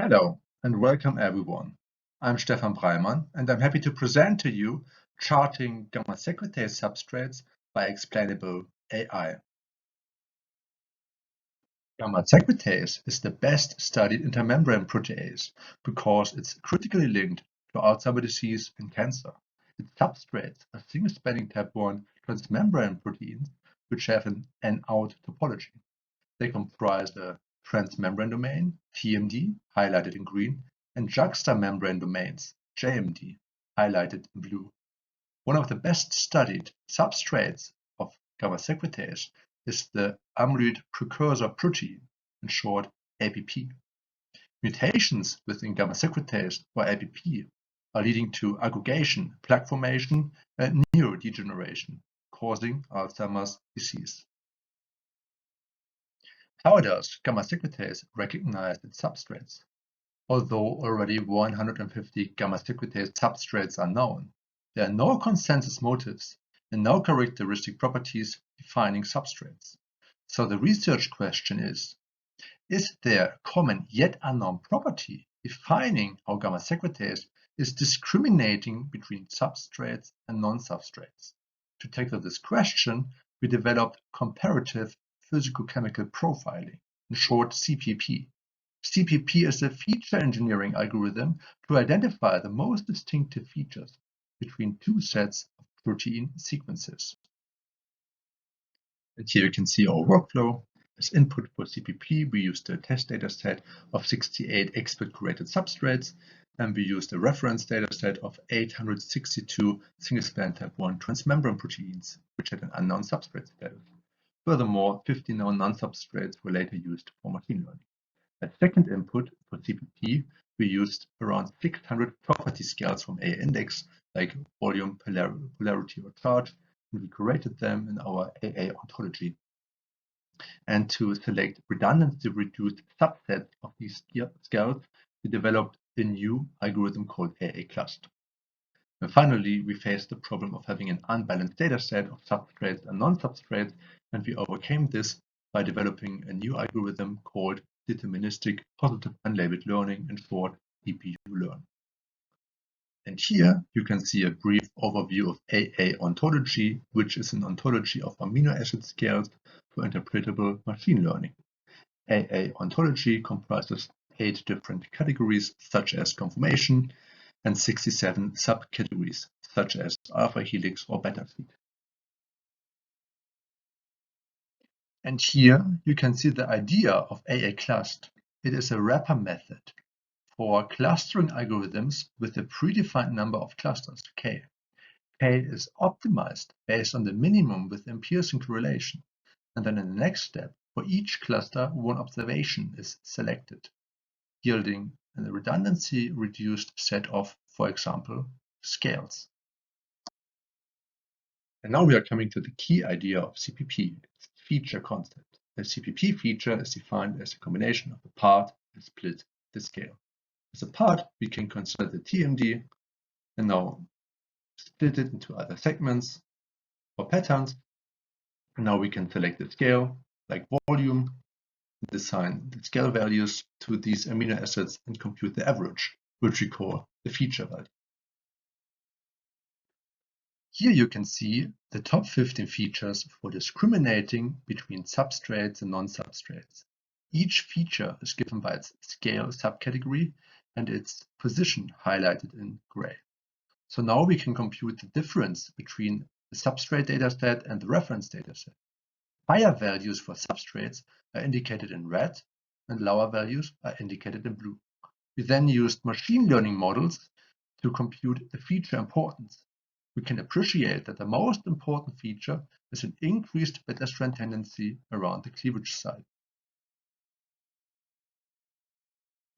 Hello and welcome everyone. I'm Stephan Breimann and I'm happy to present to you charting gamma-secretase substrates by explainable AI. Gamma-secretase is the best studied intermembrane protease because it's critically linked to Alzheimer's disease and cancer. Its substrates are single-spanning type 1 transmembrane proteins which have an N-out topology. They comprise the transmembrane domain, TMD, highlighted in green, and juxtamembrane domains, JMD, highlighted in blue. One of the best studied substrates of gamma-secretase is the amyloid precursor protein, in short APP. Mutations within gamma-secretase or APP are leading to aggregation, plaque formation, and neurodegeneration, causing Alzheimer's disease. How does gamma-secretase recognize its substrates? Although already 150 gamma-secretase substrates are known, there are no consensus motifs and no characteristic properties defining substrates. So the research question is there a common yet unknown property defining how gamma-secretase is discriminating between substrates and non-substrates? To tackle this question, we developed comparative physicochemical profiling, in short CPP. CPP is a feature engineering algorithm to identify the most distinctive features between two sets of protein sequences. And here you can see our workflow. As input for CPP, we used a test dataset of 68 expert-curated substrates, and we used a reference dataset of 862 single-span type 1 transmembrane proteins, which had an unknown substrate status. Furthermore, 50 known non-substrates were later used for machine learning. As second input for CPP, we used around 600 property scales from AA index, like volume, polarity, or charge, and we curated them in our AA ontology. And to select redundancy-reduced subsets of these scales, we developed a new algorithm called AA cluster. And finally, we faced the problem of having an unbalanced dataset of substrates and non-substrates, and we overcame this by developing a new algorithm called deterministic positive unlabeled learning, in short DPU-learn. And here you can see a brief overview of AA ontology, which is an ontology of amino acid scales for interpretable machine learning. AA ontology comprises 8 different categories, such as conformation, and 67 subcategories, such as alpha helix or beta sheet. And here you can see the idea of AA cluster. It is a wrapper method for clustering algorithms with a predefined number of clusters, K. K is optimized based on the minimum within Pearson correlation. And then in the next step, for each cluster, one observation is selected, yielding a redundancy-reduced set of, for example, scales. And now we are coming to the key idea of CPP, its feature concept. The CPP feature is defined as a combination of a part and split the scale. As a part, we can consider the TMD and now split it into other segments or patterns. And now we can select the scale, like volume, assign the scale values to these amino acids and compute the average, which we call the feature value. Here you can see the top 15 features for discriminating between substrates and non-substrates. Each feature is given by its scale subcategory and its position highlighted in gray. So now we can compute the difference between the substrate dataset and the reference dataset. Higher values for substrates are indicated in red and lower values are indicated in blue. We then used machine learning models to compute the feature importance. We can appreciate that the most important feature is an increased beta-strand tendency around the cleavage site.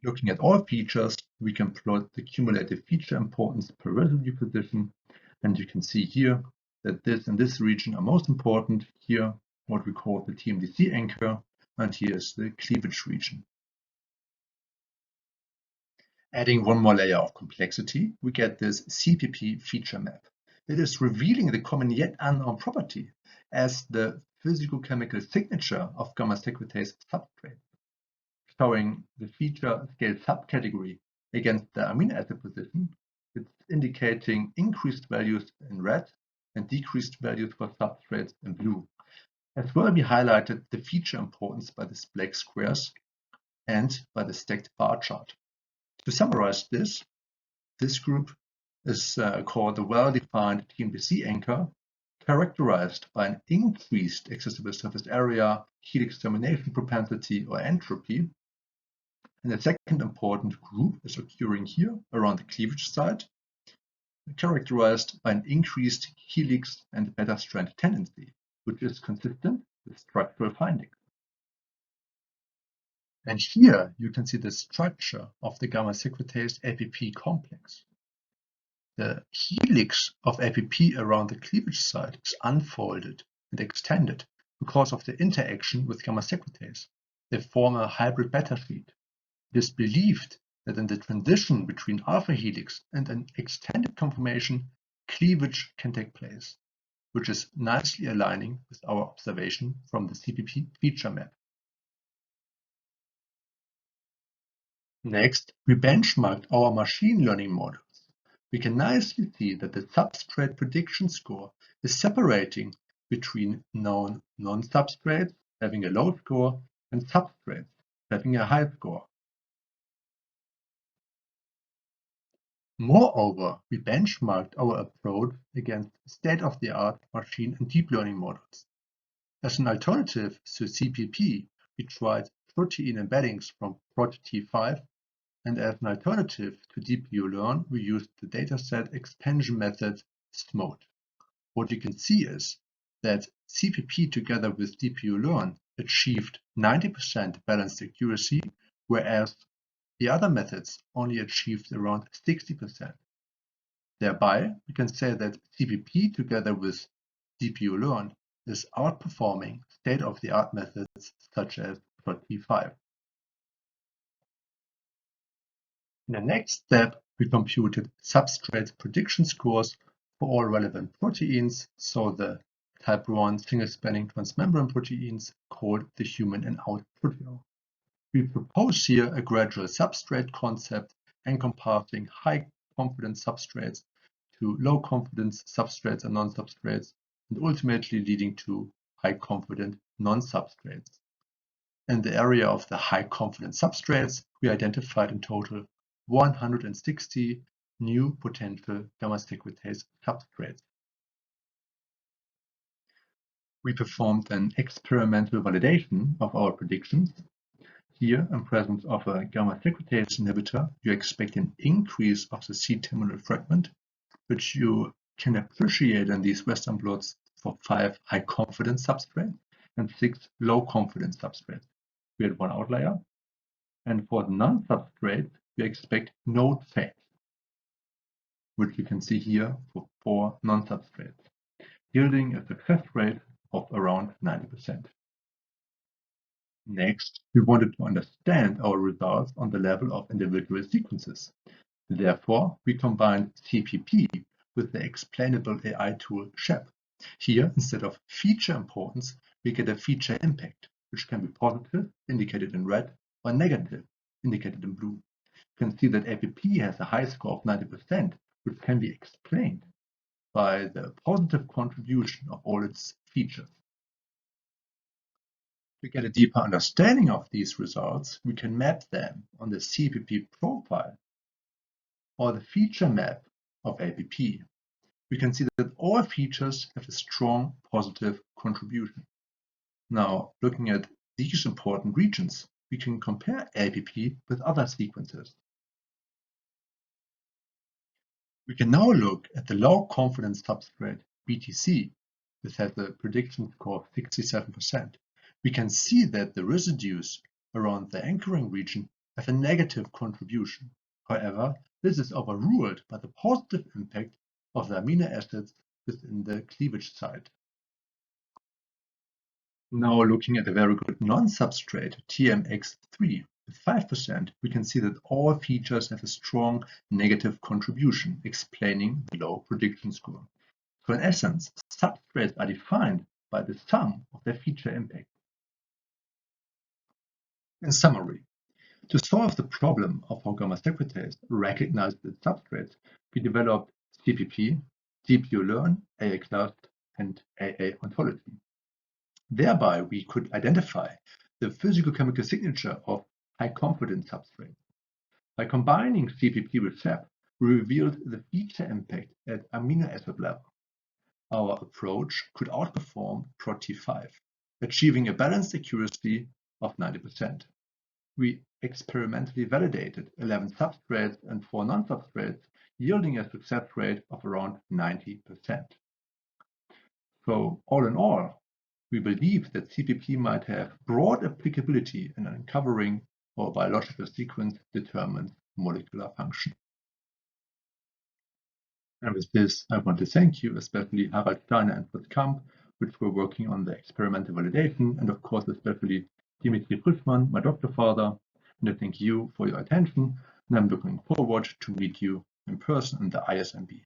Looking at all features, we can plot the cumulative feature importance per residue position, and you can see here that this and this region are most important. Here, what we call the TMDC anchor, and here is the cleavage region. Adding one more layer of complexity, we get this CPP feature map. It is revealing the common yet unknown property as the physicochemical signature of gamma-secretase substrate. showing the feature scale subcategory against the amino acid position. It's indicating increased values in red and decreased values for substrates in blue. As well, we highlighted the feature importance by these black squares and by the stacked bar chart. To summarize this group is called the well-defined TNBC anchor, characterized by an increased accessible surface area, helix termination propensity, or entropy. And the second important group is occurring here around the cleavage site, characterized by an increased helix and beta strand tendency, which is consistent with structural findings. And here you can see the structure of the gamma-secretase APP complex. The helix of APP around the cleavage site is unfolded and extended because of the interaction with gamma-secretase. They form a hybrid beta sheet. It is believed that in the transition between alpha helix and an extended conformation, cleavage can take place, which is nicely aligning with our observation from the CPP feature map. Next, we benchmarked our machine learning models. We can nicely see that the substrate prediction score is separating between known non-substrates having a low score and substrates having a high score. Moreover, we benchmarked our approach against state-of-the-art machine and deep learning models. As an alternative to CPP, we tried protein embeddings from ProtT5, and as an alternative to DPU-Learn, we used the dataset expansion method SMODE. What you can see is that CPP together with DPU-Learn achieved 90% balanced accuracy, whereas the other methods only achieved around 60%. Thereby, we can say that CPP together with DPU-Learn is outperforming state-of-the-art methods such as ProtT5. In the next step, we computed substrate prediction scores for all relevant proteins, so the type 1 single-spanning transmembrane proteins called the human and out proteome. We propose here a gradual substrate concept encompassing high-confidence substrates to low-confidence substrates and non-substrates, and ultimately leading to high-confident non-substrates. In the area of the high-confidence substrates, we identified in total 160 new potential gamma-secretase substrates. We performed an experimental validation of our predictions. Here, in presence of a gamma-secretase inhibitor, you expect an increase of the C-terminal fragment, which you can appreciate in these Western blots for 5 high-confidence substrates and 6 low-confidence substrates. We had one outlier. And for the non-substrate, we expect node fade, which you can see here for 4 non-substrates, yielding a success rate of around 90%. Next, we wanted to understand our results on the level of individual sequences. Therefore, we combined CPP with the explainable AI tool SHEP. Here, instead of feature importance, we get a feature impact, which can be positive, indicated in red, or negative, indicated in blue. You can see that APP has a high score of 90%, which can be explained by the positive contribution of all its features. To get a deeper understanding of these results, we can map them on the CPP profile or the feature map of APP. We can see that all features have a strong positive contribution. Now, looking at these important regions, we can compare APP with other sequences. We can now look at the low confidence substrate BTC, which has a prediction score of 67%. We can see that the residues around the anchoring region have a negative contribution. However, this is overruled by the positive impact of the amino acids within the cleavage site. Now looking at a very good non-substrate TMX3 with 5%, we can see that all features have a strong negative contribution, explaining the low prediction score. So in essence, substrates are defined by the sum of their feature impact. In summary, To solve the problem of how gamma-secretase recognizes its substrates, we developed CPP, DeepUlearn, AA-class, and AA ontology. Thereby, we could identify the physicochemical signature of high-confidence substrates. By combining CPP with SEP, we revealed the feature impact at amino acid level. Our approach could outperform PROT-T5, achieving a balanced accuracy of 90%. We experimentally validated 11 substrates and 4 non-substrates, yielding a success rate of around 90%. So all in all, we believe that CPP might have broad applicability in uncovering how a biological sequence determines molecular function. And with this, I want to thank you, especially Harald Steiner and Fritz Kamp, which were working on the experimental validation, and of course, especially Dimitri Frischmann, my doctor father. And I thank you for your attention, and I'm looking forward to meet you in person in the ISMB.